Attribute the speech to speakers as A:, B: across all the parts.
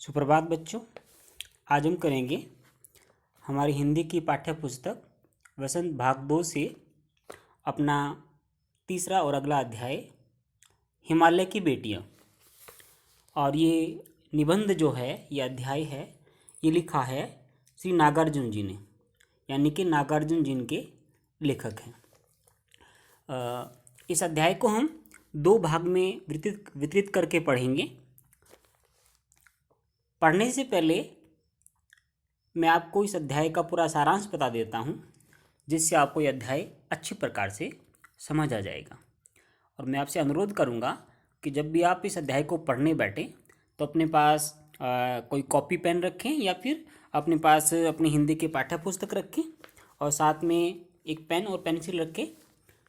A: सुप्रभात बच्चों। आज हम करेंगे हमारी हिंदी की पाठ्य पुस्तक वसंत भाग 2 से अपना तीसरा और अगला अध्याय हिमालय की बेटियां। और ये निबंध जो है, ये अध्याय है, ये लिखा है श्री नागार्जुन जी ने, यानी कि नागार्जुन जी के लेखक हैं। इस अध्याय को हम 2 भाग में वितरित करके पढ़ेंगे। पढ़ने से पहले मैं आपको इस अध्याय का पूरा सारांश बता देता हूँ, जिससे आपको यह अध्याय अच्छी प्रकार से समझ आ जाएगा। और मैं आपसे अनुरोध करूँगा कि जब भी आप इस अध्याय को पढ़ने बैठें तो अपने पास कोई कॉपी पेन रखें या फिर अपने पास अपनी हिंदी के पाठ्य पुस्तक रखें और साथ में एक पेन और पेंसिल रखें,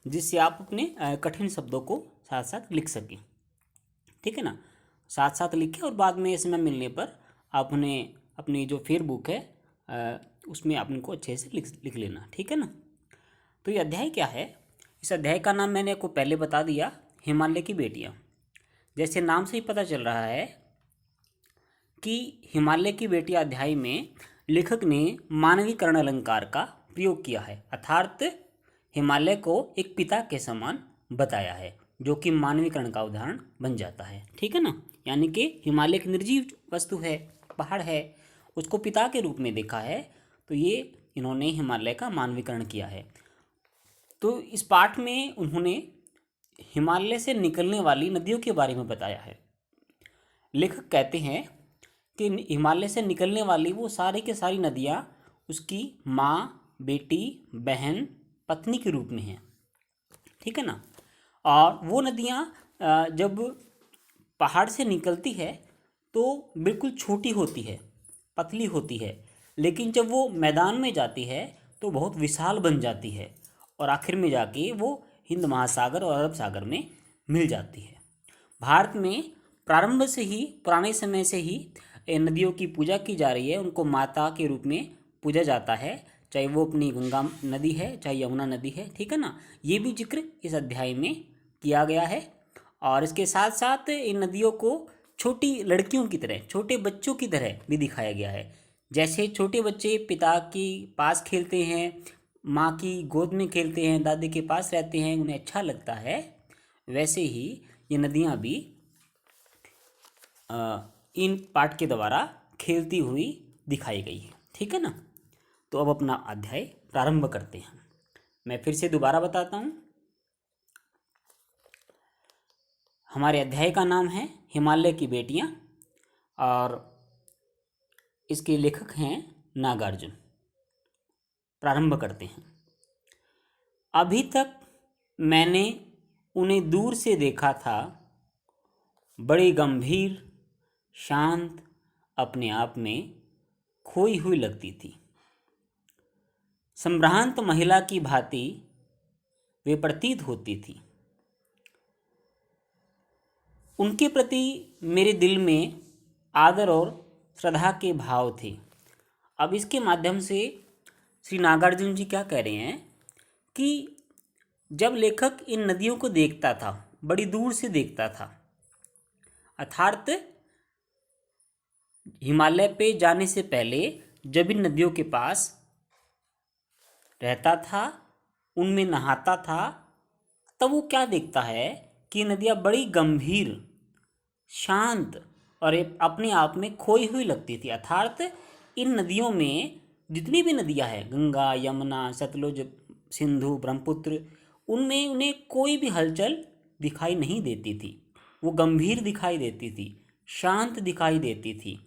A: जिससे आप अपने कठिन शब्दों को साथ साथ लिख सकें। ठीक है ना, साथ साथ लिखें और बाद में समय मिलने पर आप उन्हें अपनी जो फेयर बुक है उसमें आप उनको अच्छे से लिख लेना। ठीक है ना। तो ये अध्याय क्या है? इस अध्याय का नाम मैंने आपको पहले बता दिया, हिमालय की बेटियां। जैसे नाम से ही पता चल रहा है कि हिमालय की बेटियां अध्याय में लेखक ने मानवीकरण अलंकार का प्रयोग किया है, अर्थात हिमालय को एक पिता के समान बताया है, जो कि मानवीकरण का उदाहरण बन जाता है। ठीक है ना, यानी कि हिमालय एक निर्जीव वस्तु है, पहाड़ है, उसको पिता के रूप में देखा है, तो ये इन्होंने हिमालय का मानवीकरण किया है। तो इस पाठ में उन्होंने हिमालय से निकलने वाली नदियों के बारे में बताया है। लेखक कहते हैं कि हिमालय से निकलने वाली वो सारी के सारी नदियाँ उसकी माँ, बेटी, बहन, पत्नी के रूप में हैं। ठीक है ना। और वो नदियाँ जब पहाड़ से निकलती है तो बिल्कुल छोटी होती है, पतली होती है, लेकिन जब वो मैदान में जाती है तो बहुत विशाल बन जाती है और आखिर में जाके वो हिंद महासागर और अरब सागर में मिल जाती है। भारत में प्रारंभ से ही, पुराने समय से ही नदियों की पूजा की जा रही है, उनको माता के रूप में पूजा जाता है, चाहे वो अपनी गंगा नदी है, चाहे यमुना नदी है। ठीक है ना, ये भी जिक्र इस अध्याय में किया गया है। और इसके साथ साथ इन नदियों को छोटी लड़कियों की तरह, छोटे बच्चों की तरह भी दिखाया गया है। जैसे छोटे बच्चे पिता के पास खेलते हैं, माँ की गोद में खेलते हैं, दादी के पास रहते हैं, उन्हें अच्छा लगता है, वैसे ही ये नदियाँ भी इन पाठ के द्वारा खेलती हुई दिखाई गई है। ठीक है ना। तो अब अपना अध्याय प्रारंभ करते हैं। मैं फिर से दोबारा बताता हूँ। हमारे अध्याय का नाम है हिमालय की बेटियां और इसके लेखक हैं नागार्जुन। प्रारंभ करते हैं। अभी तक मैंने उन्हें दूर से देखा था, बड़ी गंभीर, शांत, अपने आप में खोई हुई लगती थी। संभ्रांत महिला की भांति वे प्रतीत होती थी। उनके प्रति मेरे दिल में आदर और श्रद्धा के भाव थे। अब इसके माध्यम से श्री नागार्जुन जी क्या कह रहे हैं कि जब लेखक इन नदियों को देखता था, बड़ी दूर से देखता था, अर्थात हिमालय पे जाने से पहले जब इन नदियों के पास रहता था, उनमें नहाता था, तब वो क्या देखता है कि नदियाँ बड़ी गंभीर, शांत और अपने आप में खोई हुई लगती थी। अर्थात इन नदियों में जितनी भी नदियाँ हैं, गंगा, यमुना, सतलुज, सिंधु, ब्रह्मपुत्र, उनमें उन्हें कोई भी हलचल दिखाई नहीं देती थी। वो गंभीर दिखाई देती थी, शांत दिखाई देती थी।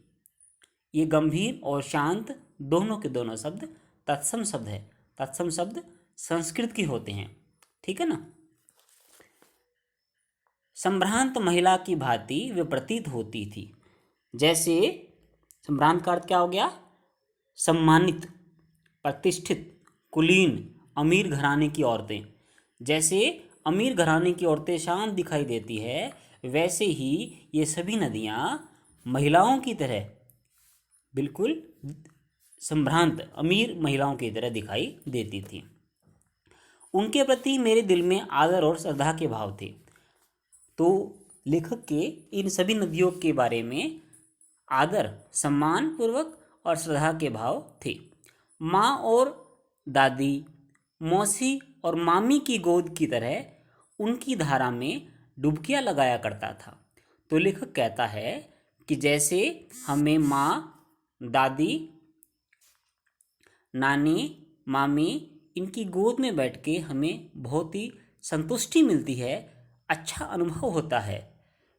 A: ये गंभीर और शांत दोनों के दोनों शब्द तत्सम शब्द है। तत्सम शब्द संस्कृत के होते हैं। ठीक है ना। संभ्रांत महिला की भांति वे प्रतीत होती थी। जैसे संभ्रांत का अर्थ क्या हो गया? सम्मानित, प्रतिष्ठित, कुलीन, अमीर घराने की औरतें। जैसे अमीर घराने की औरतें शांत दिखाई देती है, वैसे ही ये सभी नदियाँ महिलाओं की तरह बिल्कुल संभ्रांत, अमीर महिलाओं की तरह दिखाई देती थी। उनके प्रति मेरे दिल में आदर और श्रद्धा के भाव थे। तो लेखक के इन सभी नदियों के बारे में आदर, सम्मान पूर्वक और श्रद्धा के भाव थे। माँ और दादी, मौसी और मामी की गोद की तरह उनकी धारा में डुबकियां लगाया करता था। तो लेखक कहता है कि जैसे हमें माँ, दादी, नानी, मामी इनकी गोद में बैठ के हमें बहुत ही संतुष्टि मिलती है, अच्छा अनुभव होता है,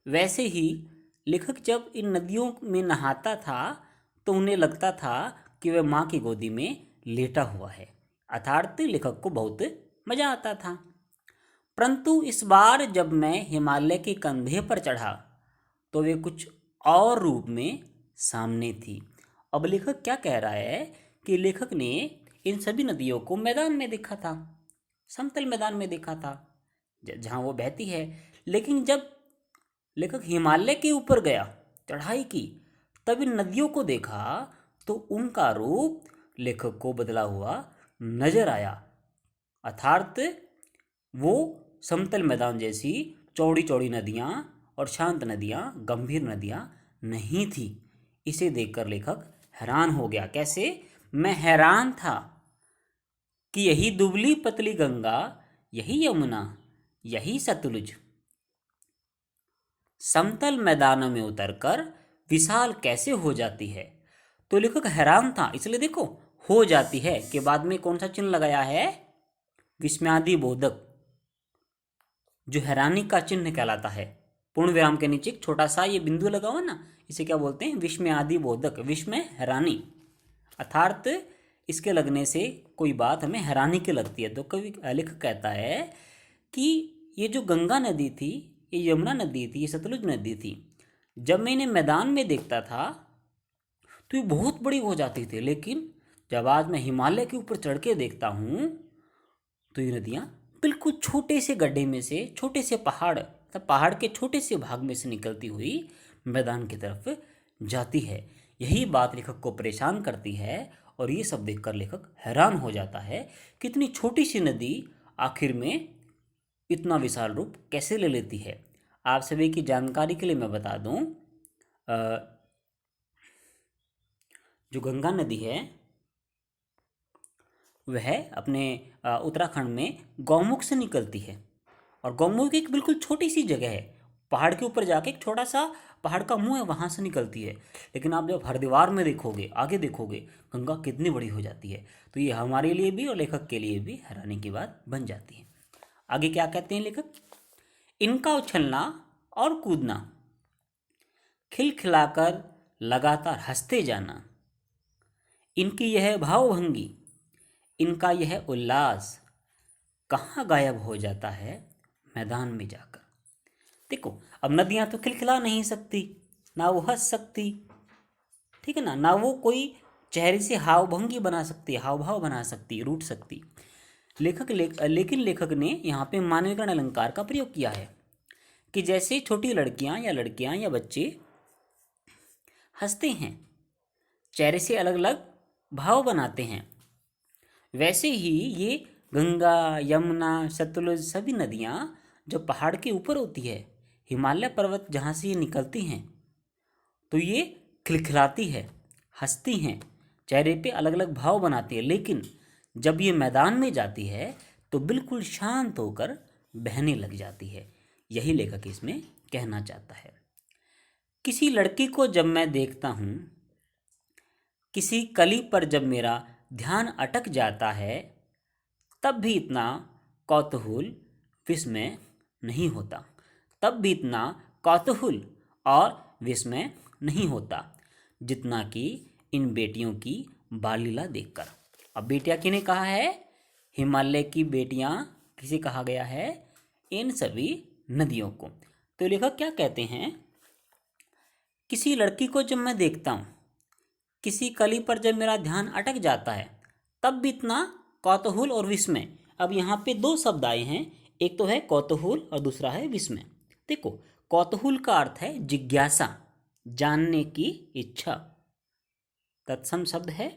A: वैसे ही लेखक जब इन नदियों में नहाता था तो उन्हें लगता था कि वह माँ की गोदी में लेटा हुआ है, अर्थात लेखक को बहुत मज़ा आता था। परंतु इस बार जब मैं हिमालय के कंधे पर चढ़ा तो वे कुछ और रूप में सामने थी। अब लेखक क्या कह रहा है कि लेखक ने इन सभी नदियों को मैदान में देखा था, समतल मैदान में देखा था जहाँ वो बहती है। लेकिन जब लेखक हिमालय के ऊपर गया, चढ़ाई की, तब इन नदियों को देखा तो उनका रूप लेखक को बदला हुआ नजर आया, अर्थात वो समतल मैदान जैसी चौड़ी चौड़ी नदियाँ और शांत नदियाँ, गंभीर नदियाँ नहीं थी। इसे देखकर लेखक हैरान हो गया। कैसे? मैं हैरान था कि यही दुबली पतली गंगा, यही यमुना, यही सतलुज समतल मैदानों में उतरकर विशाल कैसे हो जाती है। तो लेखक हैरान था, इसलिए देखो हो जाती है के बाद में कौन सा चिन्ह लगाया है? विस्मयादि बोधक, जो हैरानी का चिन्ह कहलाता है। पूर्ण विराम के नीचे एक छोटा सा ये बिंदु लगा हुआ ना, इसे क्या बोलते हैं? विस्मयादि बोधक। विस्मय, हैरानी, अर्थात इसके लगने से कोई बात हमें हैरानी की लगती है। तो कवि लेखक कहता है कि ये जो गंगा नदी थी, ये यमुना नदी थी, ये सतलुज नदी थी, जब मैं इन्हें मैदान में देखता था तो ये बहुत बड़ी हो जाती थी, लेकिन जब आज मैं हिमालय के ऊपर चढ़ के देखता हूँ तो ये नदियाँ बिल्कुल छोटे से गड्ढे में से, छोटे से पहाड़, तब पहाड़ के छोटे से भाग में से निकलती हुई मैदान की तरफ जाती है। यही बात लेखक को परेशान करती है और ये सब देखकर लेखक हैरान हो जाता है कि इतनी छोटी सी नदी आखिर में इतना विशाल रूप कैसे ले लेती है। आप सभी की जानकारी के लिए मैं बता दूं, जो गंगा नदी है वह अपने उत्तराखंड में गौमुख से निकलती है, और गौमुख एक बिल्कुल छोटी सी जगह है, पहाड़ के ऊपर जाके एक छोटा सा पहाड़ का मुंह है, वहाँ से निकलती है। लेकिन आप जब हरिद्वार में देखोगे, आगे देखोगे, गंगा कितनी बड़ी हो जाती है। तो ये हमारे लिए भी और लेखक के लिए भी हैरानी की बात बन जाती है। आगे क्या कहते हैं लेखक? इनका उछलना और कूदना, खिलखिलाकर लगातार हंसते जाना, इनकी यह भावभंगी, इनका यह उल्लास कहाँ गायब हो जाता है? मैदान में जाकर। देखो, अब नदियाँ तो खिलखिला नहीं सकती, ना वो हंस सकती, ठीक है ना वो कोई चेहरे से हाव भंगी बना सकती, हाव भाव बना सकती, रूठ सकती। लेकिन लेखक ने यहाँ पे मानवीकरण अलंकार का प्रयोग किया है कि जैसे छोटी लड़कियाँ या बच्चे हंसते हैं, चेहरे से अलग अलग भाव बनाते हैं, वैसे ही ये गंगा, यमुना, सतलुज सभी नदियाँ जब पहाड़ के ऊपर होती है, हिमालय पर्वत जहाँ से ये निकलती हैं, तो ये खिलखिलाती है, हंसती हैं, चेहरे पे अलग अलग भाव बनाती है। लेकिन जब ये मैदान में जाती है तो बिल्कुल शांत होकर बहने लग जाती है। यही लेखक इसमें कहना चाहता है। किसी लड़की को जब मैं देखता हूँ, किसी कली पर जब मेरा ध्यान अटक जाता है, तब भी इतना कौतूहल विस्मय नहीं होता, तब भी इतना कौतूहल और विस्मय नहीं होता जितना कि इन बेटियों की बाल लीला देखकर। अब बेटियां किन्हें कहा है? हिमालय की बेटियां किसे कहा गया है? इन सभी नदियों को। तो लेखक क्या कहते हैं? किसी लड़की को जब मैं देखता हूँ, किसी कली पर जब मेरा ध्यान अटक जाता है, तब भी इतना कौतूहल और विस्मय। अब यहाँ पे दो शब्द आए हैं, एक तो है कौतूहल और दूसरा है विस्मय। देखो, कौतूहल का अर्थ है जिज्ञासा, जानने की इच्छा। तत्सम शब्द है,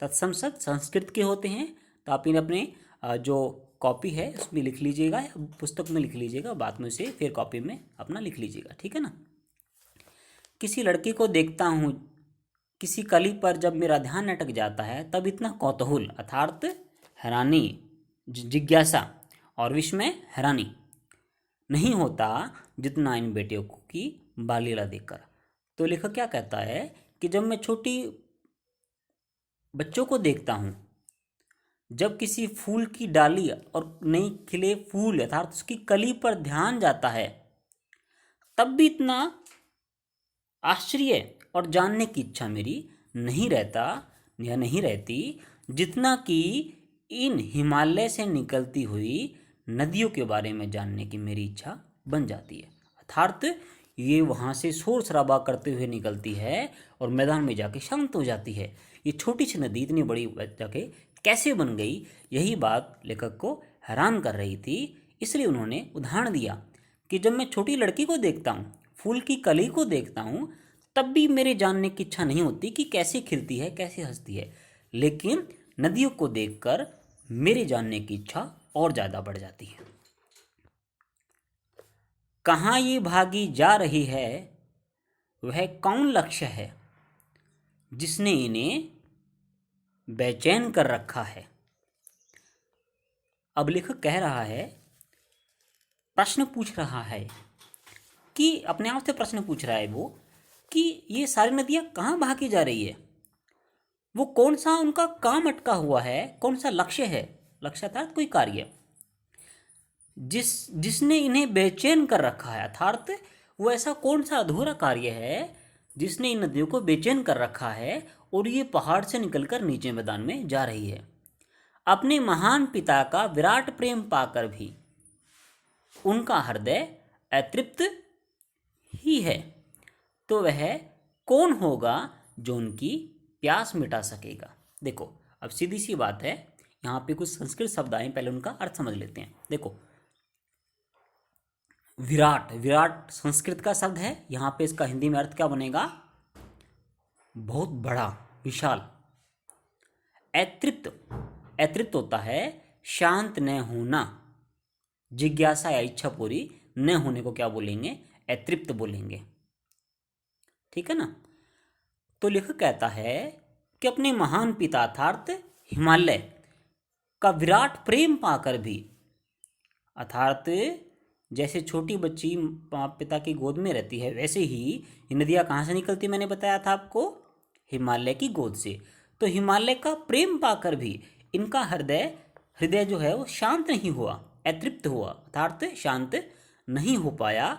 A: तत्सम शब्द संस्कृत के होते हैं, तो आप इन्हें अपने जो कॉपी है उसमें लिख लीजिएगा पुस्तक में लिख लीजिएगा, बाद में से फिर कॉपी में अपना लिख लीजिएगा, ठीक है ना। किसी लड़की को देखता हूँ किसी कली पर, जब मेरा ध्यान अटक जाता है तब इतना कौतूहल अर्थात हैरानी, जिज्ञासा और विस्मय हैरानी नहीं होता जितना इन बेटियों की बाल लीला देखकर। तो लेखक क्या कहता है कि जब मैं छोटी बच्चों को देखता हूँ, जब किसी फूल की डाली और नई खिले फूल अर्थात उसकी कली पर ध्यान जाता है, तब भी इतना आश्चर्य और जानने की इच्छा मेरी नहीं रहता या नहीं रहती जितना कि इन हिमालय से निकलती हुई नदियों के बारे में जानने की मेरी इच्छा बन जाती है। अर्थात ये वहाँ से शोर शराबा करते हुए निकलती है और मैदान में जाके शांत हो जाती है। ये छोटी सी नदी इतनी बड़ी जाके कैसे बन गई, यही बात लेखक को हैरान कर रही थी। इसलिए उन्होंने उदाहरण दिया कि जब मैं छोटी लड़की को देखता हूँ, फूल की कली को देखता हूँ, तब भी मेरे जानने की इच्छा नहीं होती कि कैसे खिलती है, कैसे हंसती है, लेकिन नदियों को देखकर मेरे जानने की इच्छा और ज़्यादा बढ़ जाती है। कहाँ ये भागी जा रही है, वह कौन लक्ष्य है जिसने इन्हें बेचैन कर रखा है। अब लेखक कह रहा है, प्रश्न पूछ रहा है कि अपने आप से प्रश्न पूछ रहा है वो कि ये सारी नदियाँ कहाँ भागी जा रही है, वो कौन सा उनका काम अटका हुआ है, कौन सा लक्ष्य है, लक्ष्य अर्थात कोई कार्य जिसने इन्हें बेचैन कर रखा है। अर्थात वो ऐसा कौन सा अधूरा कार्य है जिसने इन नदियों को बेचैन कर रखा है और ये पहाड़ से निकलकर नीचे मैदान में जा रही है। अपने महान पिता का विराट प्रेम पाकर भी उनका हृदय अतृप्त ही है, तो वह कौन होगा जो उनकी प्यास मिटा सकेगा। देखो, अब सीधी सी बात है, यहाँ पे कुछ संस्कृत शब्द आए, पहले उनका अर्थ समझ लेते हैं। देखो, विराट, विराट संस्कृत का शब्द है, यहाँ पे इसका हिंदी में अर्थ क्या बनेगा, बहुत बड़ा, विशाल। अतृप्त, अतृप्त होता है शांत न होना, जिज्ञासा या इच्छा पूरी न होने को क्या बोलेंगे, अतृप्त बोलेंगे, ठीक है ना। तो लेखक कहता है कि अपने महान पिता अर्थात हिमालय का विराट प्रेम पाकर भी, अर्थात जैसे छोटी बच्ची पिता की गोद में रहती है, वैसे ही ये नदियाँ कहाँ से निकलती, मैंने बताया था आपको, हिमालय की गोद से। तो हिमालय का प्रेम पाकर भी इनका हृदय हृदय जो है वो शांत नहीं हुआ, अतृप्त हुआ, अर्थात शांत नहीं हो पाया।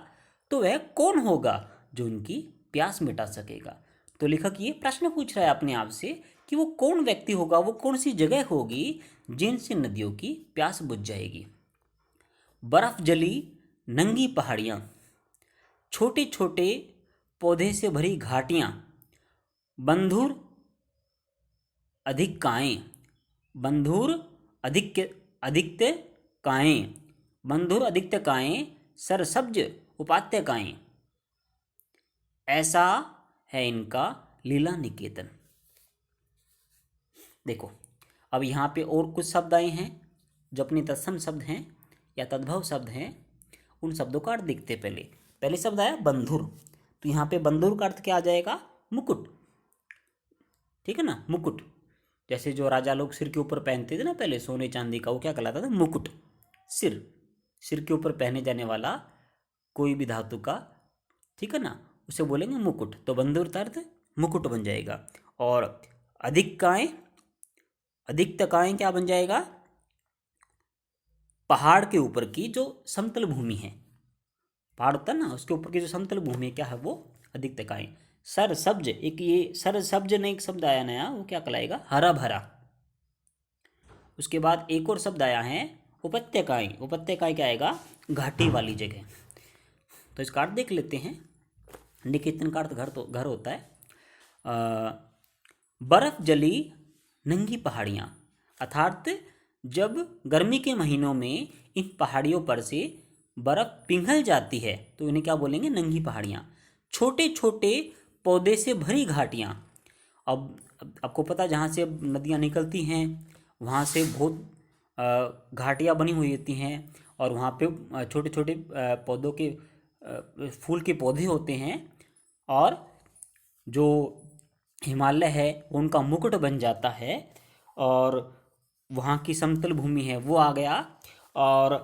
A: तो वह कौन होगा जो उनकी प्यास मिटा सकेगा। तो लेखक ये प्रश्न पूछ रहा है अपने आप से कि वो कौन व्यक्ति होगा, वो कौन सी जगह होगी जिनसे नदियों की प्यास बुझ जाएगी। बर्फ जली नंगी पहाड़ियाँ, छोटे छोटे पौधे से भरी घाटियाँ, बंधुर अधिक काएँ, बंधुर अधिक्य काएँ, बंधुर अधिक्य काएँ, सरसब्ज उपात्यकाएँ, ऐसा है इनका लीला निकेतन। देखो, अब यहाँ पे और कुछ शब्द आए हैं जो अपने तत्सम शब्द हैं या तद्भव शब्द हैं, उन शब्दों का अर्थ देखते। पहले शब्द आया बंधुर, तो यहाँ पे बंधुर का अर्थ क्या आ जाएगा, मुकुट, ठीक है ना, मुकुट। जैसे जो राजा लोग सिर के ऊपर पहनते थे ना पहले सोने चांदी का, वो क्या कहलाता था, मुकुट। सिर के ऊपर पहने जाने वाला कोई भी धातु का, ठीक है ना, उसे बोलेंगे मुकुट। तो बंधुर का अर्थ मुकुट बन जाएगा। और अधिकताएं, अधिकताएं क्या बन जाएगा, पहाड़ के ऊपर की जो समतल भूमि है, पहाड़ होता है ना, उसके ऊपर की जो समतल भूमि है क्या है, वो अधिकताएं। सरसब्ज, एक ये सरसब्ज ने एक शब्द आया नया, वो क्या कहलाएगा, हरा भरा। उसके बाद एक और शब्द आया है उपत्यकाएं, उपत्यकाएं क्या आएगा, घाटी वाली जगह। तो इसका अर्थ देख लेते हैं। निकेतन का अर्थ घर, तो घर होता है। बर्फ जली नंगी पहाड़ियाँ, अर्थात जब गर्मी के महीनों में इन पहाड़ियों पर से बर्फ पिघल जाती है तो इन्हें क्या बोलेंगे, नंगी पहाड़ियाँ। छोटे छोटे पौधे से भरी घाटियाँ, अब आपको पता जहाँ से नदियाँ निकलती हैं वहाँ से बहुत घाटियाँ बनी हुई होती हैं और वहाँ पे छोटे छोटे पौधों के फूल के पौधे होते हैं और जो हिमालय है उनका मुकुट बन जाता है और वहाँ की समतल भूमि है वो आ गया और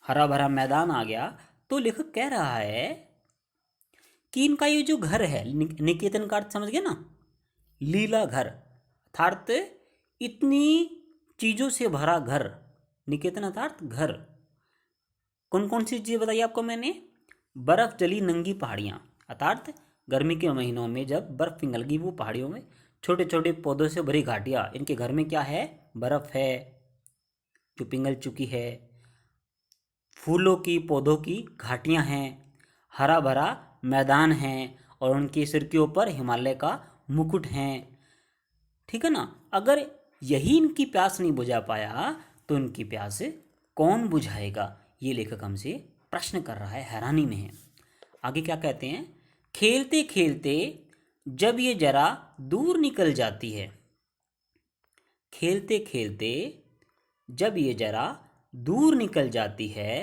A: हरा भरा मैदान आ गया। तो लेखक कह रहा है कि इनका ये जो घर है, निकेतन का अर्थ समझ गए ना, लीला घर अर्थात इतनी चीज़ों से भरा घर, निकेतन अर्थात घर। कौन कौन सी चीज़ें बताई आपको मैंने? बर्फ़ जली नंगी पहाड़ियाँ, अर्थात गर्मी के महीनों में जब बर्फ़ पिघलगी वो पहाड़ियों में, छोटे छोटे पौधों से भरी घाटियाँ, इनके घर में क्या है? बर्फ़ है जो पिघल चुकी है, फूलों की पौधों की घाटियाँ हैं, हरा भरा मैदान है और उनके सिर के ऊपर हिमालय का मुकुट है। ठीक है ना? अगर यही इनकी प्यास नहीं बुझा पाया तो इनकी प्यास कौन बुझाएगा? ये लेखक हमसे प्रश्न कर रहा है, हैरानी में है। आगे क्या कहते हैं? खेलते खेलते जब ये जरा दूर निकल जाती है, खेलते खेलते जब ये जरा दूर निकल जाती है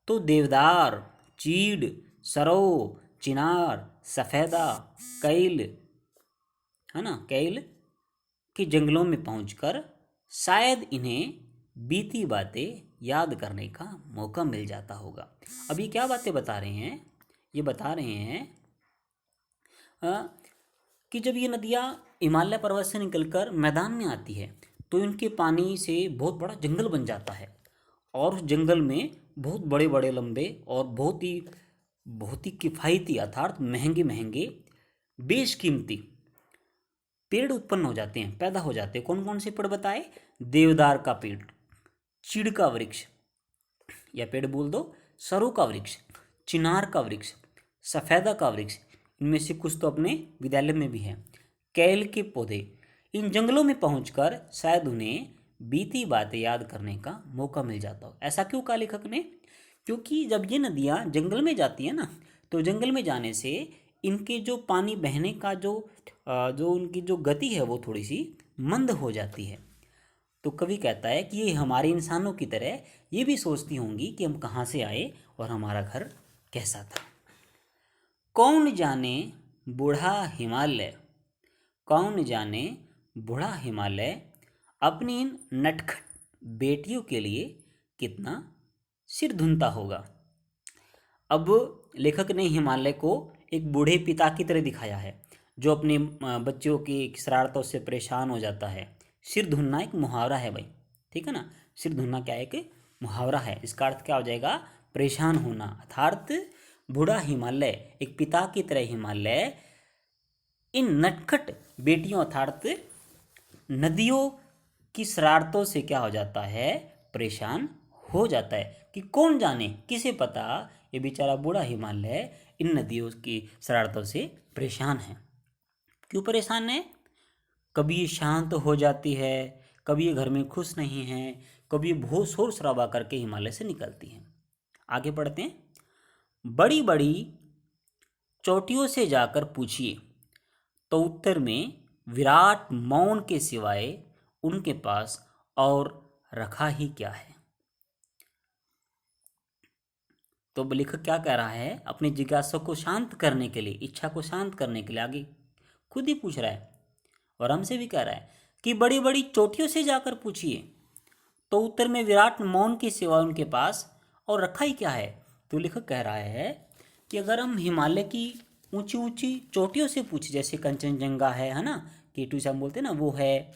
A: तो देवदार, चीड़, सरो, चिनार, सफ़ेदा, कैल, है ना, कैल के जंगलों में पहुंचकर शायद इन्हें बीती बातें याद करने का मौका मिल जाता होगा। अब ये क्या बातें बता रहे हैं? ये बता रहे हैं कि जब ये नदियाँ हिमालय पर्वत से निकलकर मैदान में आती है तो इनके पानी से बहुत बड़ा जंगल बन जाता है और उस जंगल में बहुत बड़े बड़े लंबे और बहुत ही किफ़ायती अर्थात महंगे महंगे बेशकीमती पेड़ उत्पन्न हो जाते हैं, पैदा हो जाते हैं। कौन कौन से पेड़ बताए? देवदार का पेड़, चीड़ का वृक्ष या पेड़ बोल दो, सरू का वृक्ष, चिनार का वृक्ष, सफ़ेदा का वृक्ष, इनमें से कुछ तो अपने विद्यालय में भी हैं, कैल के पौधे। इन जंगलों में पहुंचकर शायद उन्हें बीती बातें याद करने का मौका मिल जाता हो। ऐसा क्यों कहा लेखक ने? क्योंकि जब ये नदियाँ जंगल में जाती हैं ना, तो जंगल में जाने से इनके जो पानी बहने का जो उनकी जो गति है वो थोड़ी सी मंद हो जाती है। तो कवि कहता है कि ये हमारे इंसानों की तरह ये भी सोचती होंगी कि हम कहाँ से आए और हमारा घर कैसा था। कौन जाने बूढ़ा हिमालय, कौन जाने बूढ़ा हिमालय अपनी इन नटखट बेटियों के लिए कितना सिर धुनता होगा। अब लेखक ने हिमालय को एक बूढ़े पिता की तरह दिखाया है जो अपने बच्चों की शरारतों से परेशान हो जाता है। सिर धुनना एक मुहावरा है भाई, ठीक है ना? सिर धुनना क्या है? एक मुहावरा है। इसका अर्थ क्या हो जाएगा? परेशान होना। अर्थात बूढ़ा हिमालय, एक पिता की तरह हिमालय इन नटखट बेटियों अर्थात नदियों की शरारतों से क्या हो जाता है? परेशान हो जाता है। कि कौन जाने, किसे पता, ये बेचारा बूढ़ा हिमालय इन नदियों की शरारतों से परेशान है। क्यों परेशान है? कभी ये शांत हो जाती है, कभी ये घर में खुश नहीं है, कभी बहुत शोर शराबा करके हिमालय से निकलती हैं। आगे बढ़ते हैं। बड़ी बड़ी चोटियों से जाकर पूछिए तो उत्तर में विराट मौन के सिवाय उनके पास और रखा ही क्या है। तो लेखक क्या कह रहा है? अपनी जिज्ञासा को शांत करने के लिए, इच्छा को शांत करने के लिए आगे खुद ही पूछ रहा है और हमसे भी कह रहा है कि बड़ी बड़ी चोटियों से जाकर पूछिए तो उत्तर में विराट मौन के सिवा उनके पास और रखा ही क्या है। तो लेखक कह रहा है कि अगर हम हिमालय की ऊंची ऊंची चोटियों से पूछे, जैसे कंचनजंगा है ना, K2 से हम बोलते हैं ना, वो है,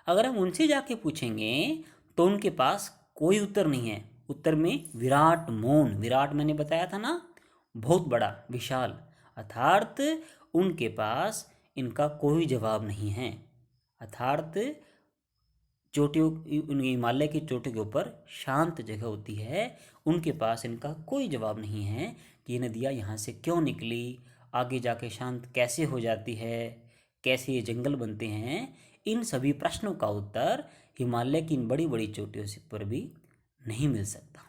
A: अगर हम उनसे जाके पूछेंगे तो उनके पास कोई उत्तर नहीं है। उत्तर में विराट मौन, विराट मैंने बताया था ना, बहुत बड़ा, विशाल, अर्थात उनके पास इनका कोई जवाब नहीं है। अर्थात चोटियों, हिमालय की चोटी के ऊपर शांत जगह होती है, उनके पास इनका कोई जवाब नहीं है कि ये नदियाँ यहाँ से क्यों निकली, आगे जाके शांत कैसे हो जाती है, कैसे ये जंगल बनते हैं। इन सभी प्रश्नों का उत्तर हिमालय की इन बड़ी बड़ी चोटियों से पर भी नहीं मिल सकता।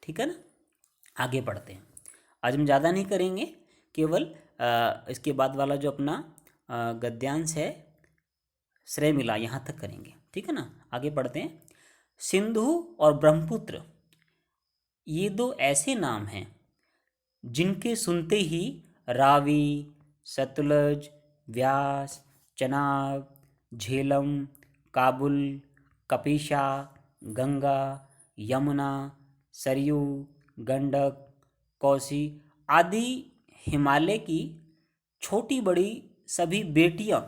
A: ठीक है ना? आगे बढ़ते हैं। आज हम ज़्यादा नहीं करेंगे, केवल इसके बाद वाला जो अपना गद्यांश है, श्रेय मिला, यहाँ तक करेंगे। ठीक है ना? आगे बढ़ते हैं। सिंधु और ब्रह्मपुत्र ये दो ऐसे नाम हैं जिनके सुनते ही रावी, सतलज, व्यास, चनाब, झेलम, काबुल, कपिशा, गंगा, यमुना, सरयू, गंडक, कोसी आदि हिमालय की छोटी बड़ी सभी बेटियां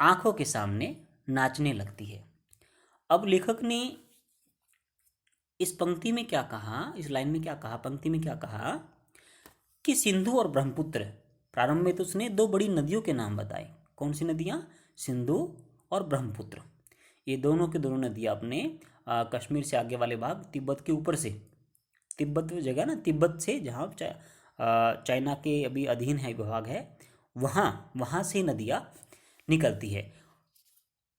A: आंखों के सामने नाचने लगती है। अब लेखक ने इस पंक्ति में क्या कहा, इस लाइन में क्या कहा, पंक्ति में क्या कहा कि सिंधु और ब्रह्मपुत्र, प्रारंभ में तो उसने दो बड़ी नदियों के नाम बताए। कौन सी नदियाँ? सिंधु और ब्रह्मपुत्र। ये दोनों के दोनों नदियाँ अपने कश्मीर से आगे वाले भाग, तिब्बत के ऊपर से, तिब्बत वो जगह ना, तिब्बत से जहाँ चाइना के अभी अधीन है विभाग है, वहाँ से नदियाँ निकलती है।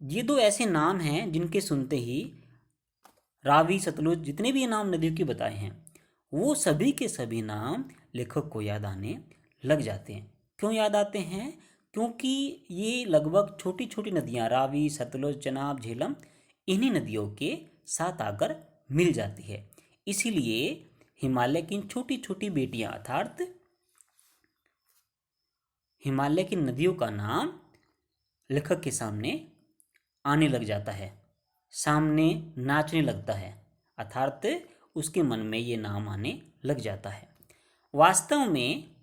A: ये दो ऐसे नाम हैं जिनके सुनते ही रावी, सतलुज, जितने भी नाम नदियों के बताए हैं वो सभी के सभी नाम लेखक को याद आने लग जाते हैं। क्यों याद आते हैं? क्योंकि ये लगभग छोटी छोटी नदियाँ रावी, सतलुज, चनाब, झेलम इन्हीं नदियों के साथ आकर मिल जाती है। इसीलिए हिमालय की छोटी छोटी बेटियाँ अर्थात हिमालय की नदियों का नाम लेखक के सामने आने लग जाता है, सामने नाचने लगता है, अर्थात उसके मन में ये नाम आने लग जाता है। वास्तव में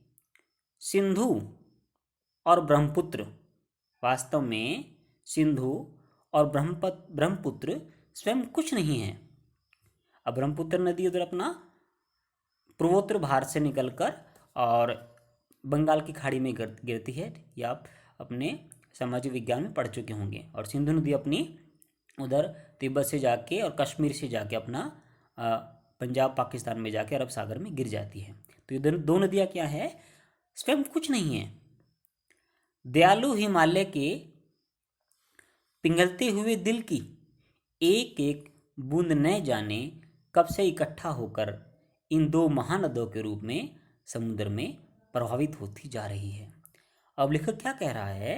A: सिंधु और ब्रह्मपुत्र, वास्तव में सिंधु और ब्रह्मपुत्र स्वयं कुछ नहीं है। अब ब्रह्मपुत्र नदी उधर अपना पूर्वोत्तर भारत से निकलकर और बंगाल की खाड़ी में गिरती है, या आप अपने सामाजिक विज्ञान में पढ़ चुके होंगे। और सिंधु नदी अपनी उधर तिब्बत से जाके और कश्मीर से जाके अपना पंजाब पाकिस्तान में जाके अरब सागर में गिर जाती है। तो ये दो नदियाँ क्या है? स्वयं कुछ नहीं है। दयालु हिमालय के पिघलते हुए दिल की एक एक बूंद न जाने कब से इकट्ठा होकर इन दो महानदों के रूप में समुद्र में प्रभावित होती जा रही है। अब लेखक क्या कह रहा है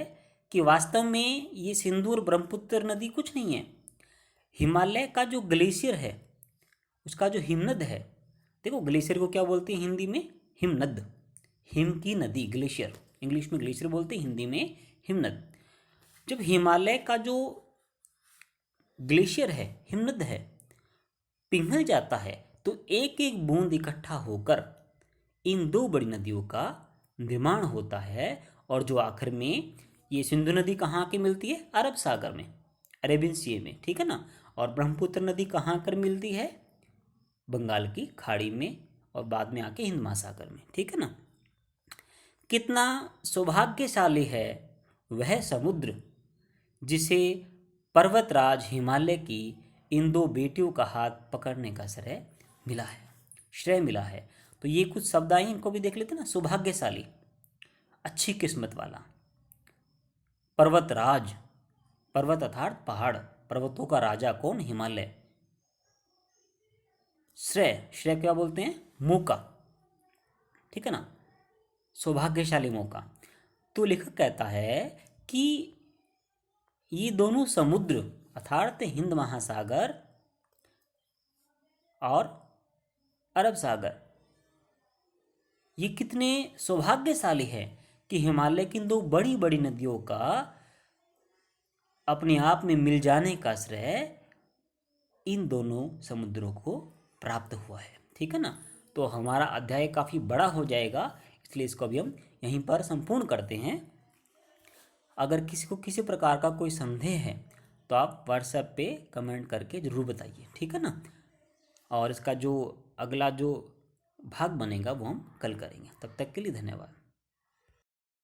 A: कि वास्तव में ये सिंधु और ब्रह्मपुत्र नदी कुछ नहीं है। हिमालय का जो ग्लेशियर है, उसका जो हिमनद है, देखो ग्लेशियर को क्या बोलते हैं हिंदी में? हिमनद, हिम की नदी, ग्लेशियर, इंग्लिश में ग्लेशियर बोलते हैं, हिंदी में हिमनद। जब हिमालय का जो ग्लेशियर है, हिमनद है, पिघल जाता है तो एक एक बूंद इकट्ठा होकर इन दो बड़ी नदियों का निर्माण होता है। और जो आखिर में ये सिंधु नदी कहाँ आके मिलती है? अरब सागर में, अरेबियन सी में, ठीक है ना। और ब्रह्मपुत्र नदी कहाँ आकर मिलती है? बंगाल की खाड़ी में और बाद में आके हिंद महासागर में, ठीक है ना। कितना सौभाग्यशाली है वह समुद्र जिसे पर्वतराज हिमालय की इन दो बेटियों का हाथ पकड़ने का श्रेय मिला है, श्रेय मिला है। तो ये कुछ शब्द आए, इनको भी देख लेते ना। सौभाग्यशाली, अच्छी किस्मत वाला। पर्वतराज, पर्वत अर्थात पहाड़, पर्वतों का राजा कौन? हिमालय। श्रेय, श्रेय क्या बोलते हैं? मौका, ठीक है ना, सौभाग्यशाली मौका। तो लेखक कहता है कि ये दोनों समुद्र अर्थात हिंद महासागर और अरब सागर, ये कितने सौभाग्यशाली है कि हिमालय की दो बड़ी बड़ी नदियों का अपने आप में मिल जाने का श्रेय इन दोनों समुद्रों को प्राप्त हुआ है, ठीक है ना। तो हमारा अध्याय काफ़ी बड़ा हो जाएगा, इसलिए इसको अभी हम यहीं पर संपूर्ण करते हैं। अगर किसी को किसी प्रकार का कोई संदेह है तो आप व्हाट्सएप पे कमेंट करके ज़रूर बताइए, ठीक है ना। और इसका जो अगला जो भाग बनेगा वो हम कल करेंगे। तब तक के लिए धन्यवाद।